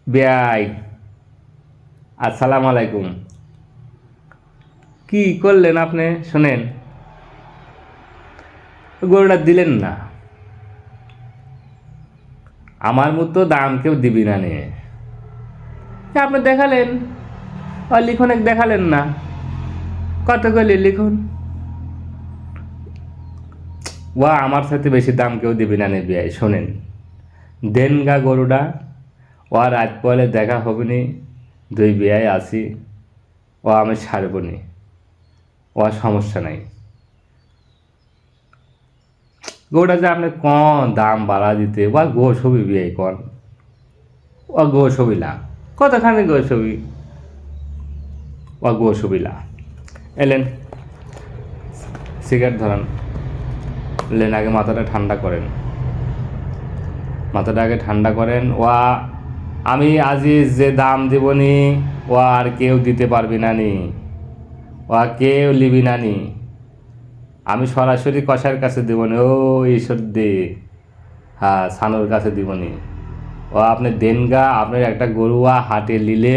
বেয়াই, আসসালামু আলাইকুম। কি করলেন আপনি? শোনেন, গরুটা দিলেন না। আমার মতো দাম কেউ দিবি না নে। আপনি দেখালেন, লিখন এক দেখালেন না। কত করলি লিখুন। আমার সাথে বেশি দাম কেউ দিবি না নে বিয়াই। শোনেন, দেন গা গরুটা। রাত পরে দেখা হবে নি। দুই বিয়াই আসি। আমি ছাড়ব নি। সমস্যা নাই। গরুটা যে আপনি কন দাম বাড়া দিতে, গো ছবি বিয়াই কন। গো ছবি না, কতখানি গো ছবি। গো ছবি না। এলেন, সিগারেট ধরান। এলেন, আগে মাথাটা ঠান্ডা করেন। মাথাটা আগে ঠান্ডা করেন। আমি আজিজ যে দাম দিবনি, আর কেউ দিতে পারবি না নি। কেউ লিবি না নি। আমি সরাসরি কষার কাছে দেবনি। ঈশ্বর দে। হ্যাঁ, সানুর কাছে দিবনি। আপনি দেনগা। আপনার একটা গরু হাটে নিলে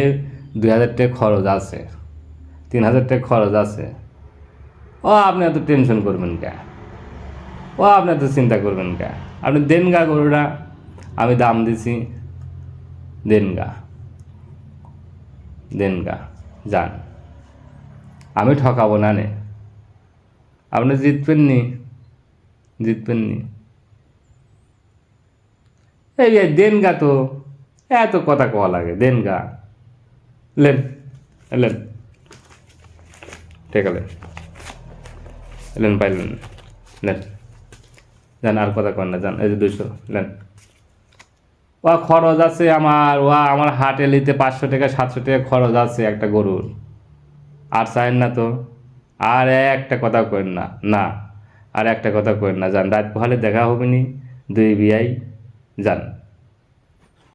2,000 টাকা খরচ আছে, 3,000 টাকা খরচ আছে। আপনি এত টেনশন করবেন কে? আপনি এত চিন্তা করবেন কে? আপনি দেনগা গরুটা। আমি দাম দিছি। দেনগা, দেনগা, যান। আমি ঠকাবো না নে। আপনি জিতবেন নি, জিতবেন নি। এই দেনগা তো, এত কথা কওয়া লাগে। দেনগা। লেন, এলেন, ঠেকালেন। এলেন, পাইলেন। নেন, যান। আর কথা কন না, যান। এই যে 200 নেন। খরচ আছে আমার। আমার হাটে নিতে 500 টাকা 700 টাকা খরচ আছে একটা গরুর। আর চাইন না তো। আর একটা কথা কইন না, না। আর একটা কথা কইন না, যান। রাত পোহালে দেখা হবে নি। দুই বিয়াই, যান।